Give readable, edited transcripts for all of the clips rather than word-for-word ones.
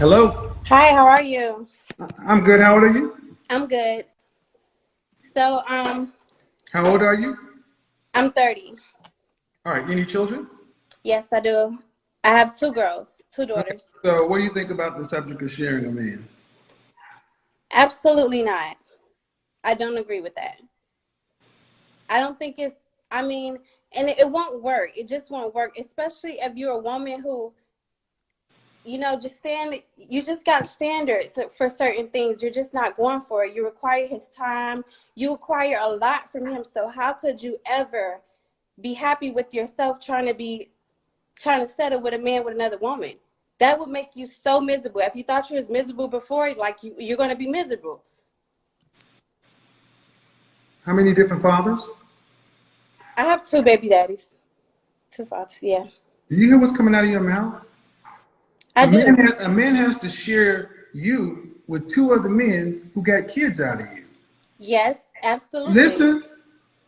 Hello. Hi, how are you? I'm good. How old are you? I'm good. So, How old are you? I'm 30. All right. Any children? Yes, I do. I have two girls, two Okay. daughters. So, what do you think about the subject of sharing a man? Absolutely not. I don't agree with that. I don't think it's, I mean, and it won't work. It just won't work, especially if you're a woman who, you just got standards for certain things. You're just not going for it. You require his time. You require a lot from him. So how could you ever be happy with yourself trying to settle with a man with another woman? That would make you so miserable. If you thought you was miserable before, like you're going to be miserable. How many different fathers? I have two baby daddies. Two fathers, yeah. Do you hear what's coming out of your mouth? I do. A man has to share you with two other men who got kids out of you. Yes, absolutely. Listen,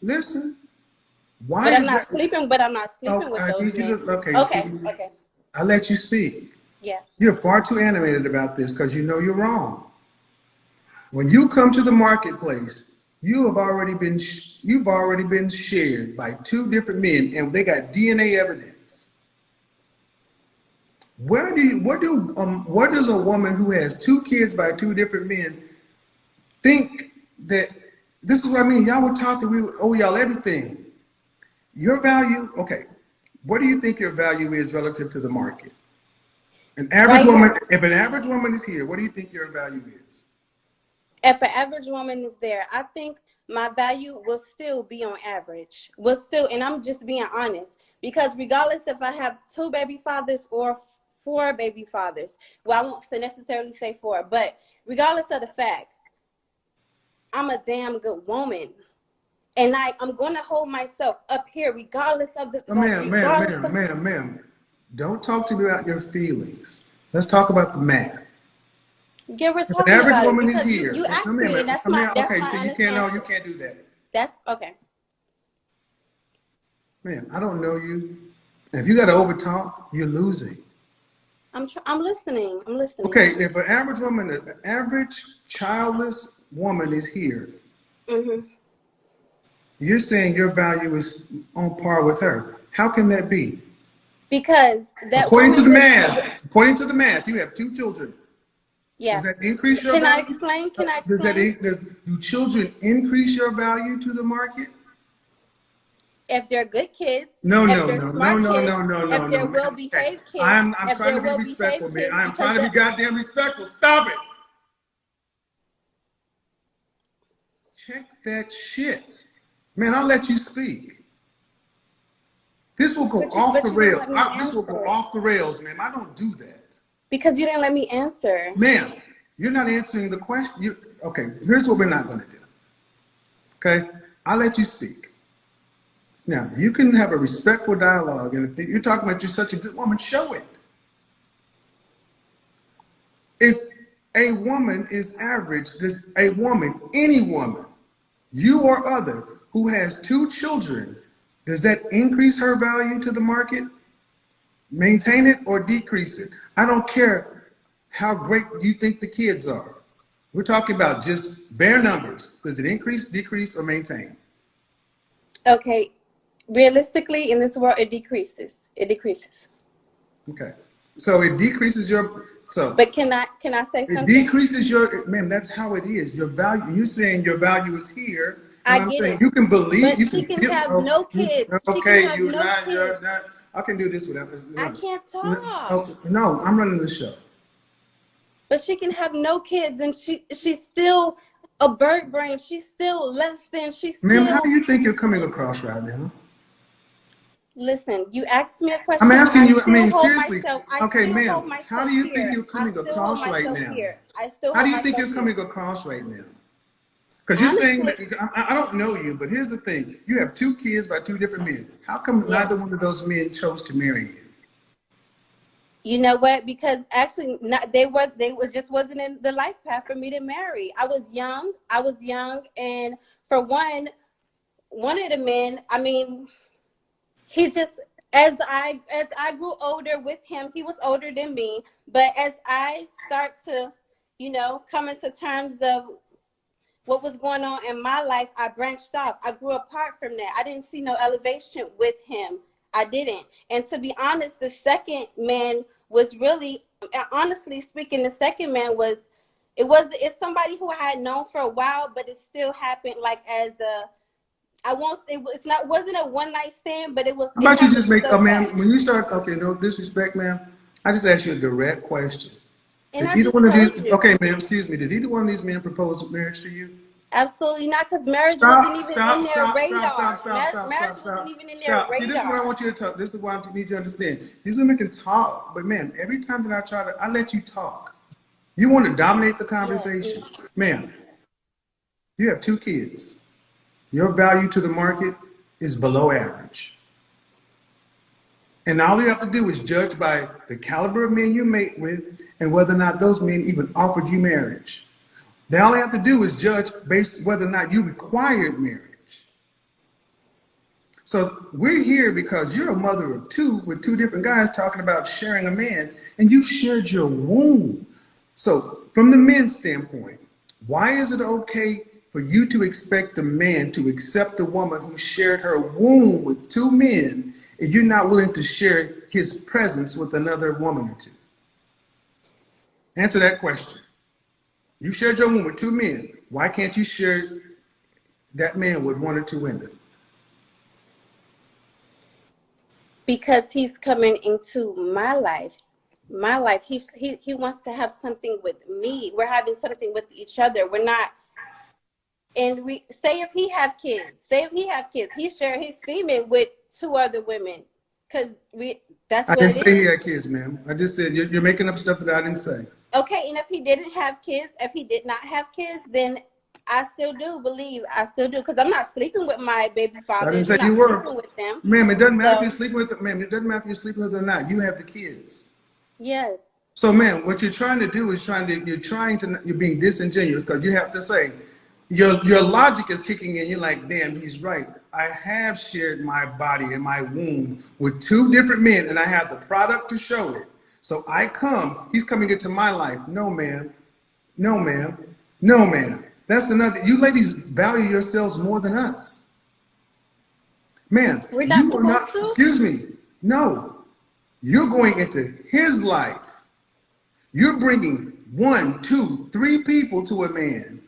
listen. Why But I'm is not that? sleeping. But I'm not Oh, sleeping with I those need you men. to. Okay, Okay. see, Okay. I let you speak. Yeah. You're far too animated about this because you know you're wrong. When you come to the marketplace, you've already been shared by two different men, and they got DNA evidence. What does a woman who has two kids by two different men think that this is what I mean? Y'all were taught that we owe y'all everything. Your value, okay. What do you think your value is relative to the market? An average Right woman, now, if an average woman is here, what do you think your value is? if an average woman is there, I think my value will still be on average. Will still, and I'm just being honest, because regardless if I have two baby fathers or four baby fathers, well, I won't necessarily say four, but regardless of the fact, I'm a damn good woman. And I'm going to hold myself up here regardless of the, Oh, like, ma'am, ma'am, regardless ma'am, of, ma'am, ma'am. Don't talk to me about your feelings. Let's talk about the math. yeah, we're If an talking average about it woman is because you, here, you no, asked ma'am, me, and that's ma'am, that's okay, my so honest you answer. can't do that. That's okay. Man, I don't know you. If you got to overtalk, you're losing. I'm listening. I'm listening. Okay, if an average childless woman is here, Mm-hmm. you're saying your value is on par with her. How can that be? Because that woman According to the math, you have two children. Does yeah. that increase your Can I value? explain? Can I Does explain? do children increase your value to the market? If they're good kids, No, if no, they're no, no, smart no, kids, no, no, no, if no, they're man. Okay. well-behaved kids, I'm if trying they're to be well-behaved respectful, man. kids, I'm because trying to be goddamn respectful. Stop it. Check that shit. Man, I'll let you speak. This will go off but the you didn't rails. let me This will go answer. off the rails, ma'am. I don't do that. Because you didn't let me answer. Ma'am, you're not answering the question. Okay, here's what we're not going to do. Okay? I'll let you speak. Now, you can have a respectful dialogue, and if you're talking about you're such a good woman, show it. If a woman is average, any woman, you or other, who has two children, does that increase her value to the market? Maintain it or decrease it? I don't care how great you think the kids are. We're talking about just bare numbers. Does it increase, decrease, or maintain? Okay. Realistically, in this world, it decreases. It decreases. Okay. So it decreases But can I say it something? decreases ma'am, that's how it is. Your value, you're saying your value is here. And I I'm get saying it. you can believe, But you she can can feel, have no kids. She can okay, have no kids. you're not, I can do this without, I no. can't talk. No, no, I'm running the show. But she can have no kids, and she's still a bird brain. She's still less than. She's Ma'am, how do still. you think you're coming across right now? Listen, you asked me a I'm question. asking you, I mean, Hold seriously. myself. I Okay, still hold ma'am, how myself do you think here. you're I coming still hold across right myself now? here. I still How do hold you think myself you're here. coming across right now? Because you're saying Honestly, that, I don't know you, but here's the thing. You have two kids by two different men. How come yeah. neither one of those men chose to marry you? You know what? Because actually, they were just wasn't in the life path for me to marry. I was young. And for one of the men, I mean, he just As I grew older with him, he was older than me, but as I start to, come into terms of what was going on in my life, I branched off. I grew apart from that. I didn't see no elevation with him. I didn't. And to be honest, the second man was really, honestly speaking, the second man was, it's somebody who I had known for a while, but it still happened like as a, I won't say wasn't a one night stand, but it was. How about you just make, so ma'am, fast. when you start, okay, no disrespect, ma'am. I just asked you a direct question. And Did I either just one of these, told you. okay, ma'am, excuse me, did either one of these men propose marriage to you? Absolutely not, because marriage Stop, wasn't even stop, in their stop, stop, radar. stop, stop, stop, Marriage stop, wasn't stop, even in their stop. See, this is what I radar. want you to talk. This is what I need you to understand. These women can talk, but man, every time that I let you talk. You want to dominate the conversation. Yes. Ma'am, you have 2 kids. Your value to the market is below average. And all you have to do is judge by the caliber of men you mate with and whether or not those men even offered you marriage. They all have to do is judge based whether or not you required marriage. So we're here because you're a mother of 2 with 2 different guys talking about sharing a man, and you've shared your womb. So from the men's standpoint, why is it okay for you to expect a man to accept a woman who shared her womb with 2 men and you're not willing to share his presence with another woman or 2? Answer that question. You shared your womb with 2 men. Why can't you share that man with 1 or 2 women? Because he's coming into my life. My life. He wants to have something with me. We're having something with each other. We're not. And we say if he have kids, he share his semen with 2 other women, because that's I what didn't it say he is. had kids, ma'am. I just said you're making up stuff that I didn't say. Okay, and if he didn't have kids, if he did not have kids, then I still do, because I'm not sleeping with my baby I didn't fathers. say I'm you not were. sleeping with them. Ma'am, it doesn't matter if you're So sleeping with them. Ma'am, it doesn't matter if you're sleeping with them or not. You have the kids. yes. So, ma'am, what you're trying to do is you're being disingenuous because you have to say, your logic is kicking in. You're like, damn, he's right. I have shared my body and my womb with 2 different men, and I have the product to show it. So he's coming into my life. No, ma'am. No, ma'am. No, ma'am. That's another. You ladies value yourselves more than us. Ma'am, We're not you are supposed not, to. excuse me. No, you're going into his life. You're bringing 1, 2, 3 people to a man.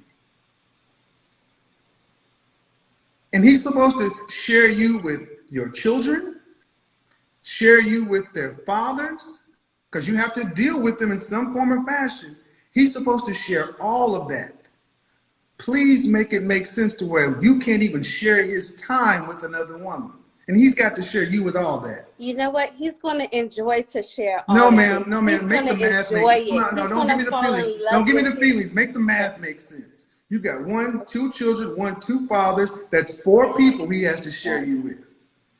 And he's supposed to share you with your children, share you with their fathers, because you have to deal with them in some form or fashion. He's supposed to share all of that. Please make it make sense to where you can't even share his time with another woman. And he's got to share you with all that. You know what? He's going to enjoy to share No, all of ma'am. it. No, He's ma'am. Make going the to math enjoy make. it. No, He's don't going give to me the fall feelings. in love Don't give me with the his. feelings. Make the math make sense. You've got 1, 2 children, 1, 2 fathers. That's 4 people he has to share you with.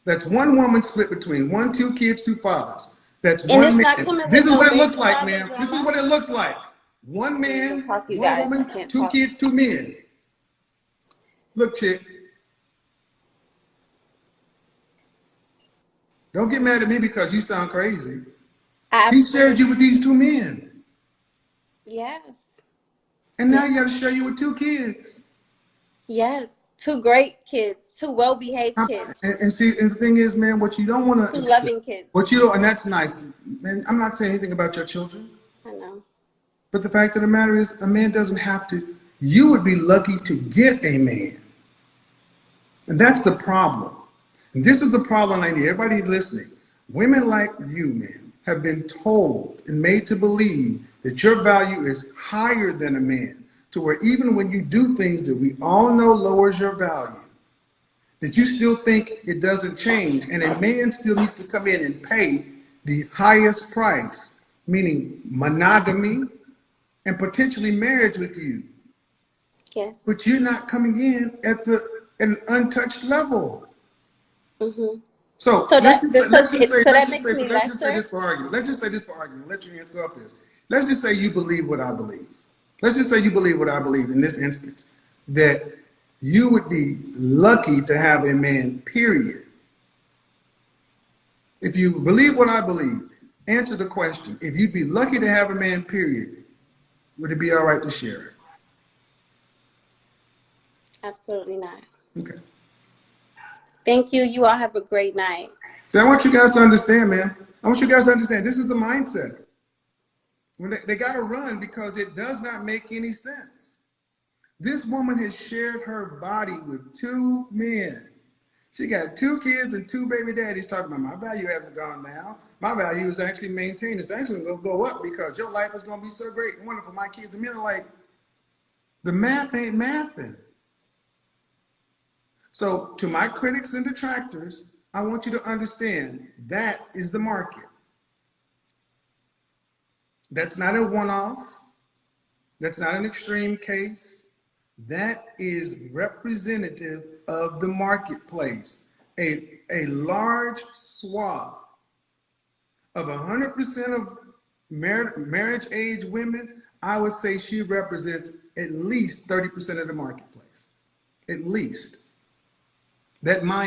That's 1 woman split between 1, 2 kids, 2 fathers. That's And 1 it's man. not coming This with is no what it baby looks like, father ma'am. This is drama. what it looks like. 1 I can't man, talk, you 1 guys. I woman, can't 2 talk. kids, 2 men. Look, chick. Don't get mad at me because you sound crazy. He shared you with these 2 men. Yes. And now you got to share you with 2 kids. Yes. 2 great kids. 2 well-behaved kids. And see, and the thing is, man, what you don't want to 2 accept, loving kids. what you don't, and that's nice. Man, I'm not saying anything about your children, I know. but the fact of the matter is, a man doesn't have to. You would be lucky to get a man, and that's the problem. And this is the problem I need everybody listening. Women like you, man, have been told and made to believe that your value is higher than a man, to where even when you do things that we all know lowers your value, that you still think it doesn't change, and a man still needs to come in and pay the highest price, meaning monogamy and potentially marriage with you. Yes. But you're not coming in at an untouched level. Mm-hmm. So So let's that just makes me say lesser. this for argument. Let's just say this for argument. Let your hands go off this. Let's just say you believe what I believe. Let's just say you believe what I believe in this instance, that you would be lucky to have a man, period. If you believe what I believe, answer the question. If you'd be lucky to have a man, period, would it be all right to share it? Absolutely not. Okay. Thank you. You all have a great night. So I want you guys to understand, man. I want you guys to understand this is the mindset. When they got to run because it does not make any sense. This woman has shared her body with two men. She got 2 kids and 2 baby daddies talking about my value hasn't gone down. My value is actually maintained. It's actually going to go up because your life is going to be so great and wonderful. My kids, the men are like, the math ain't mathing. So to my critics and detractors, I want you to understand that is the market. That's not a one-off. That's not an extreme case. That is representative of the marketplace. A large swath of 100% of marriage age women, I would say she represents at least 30% of the marketplace. At least. That mind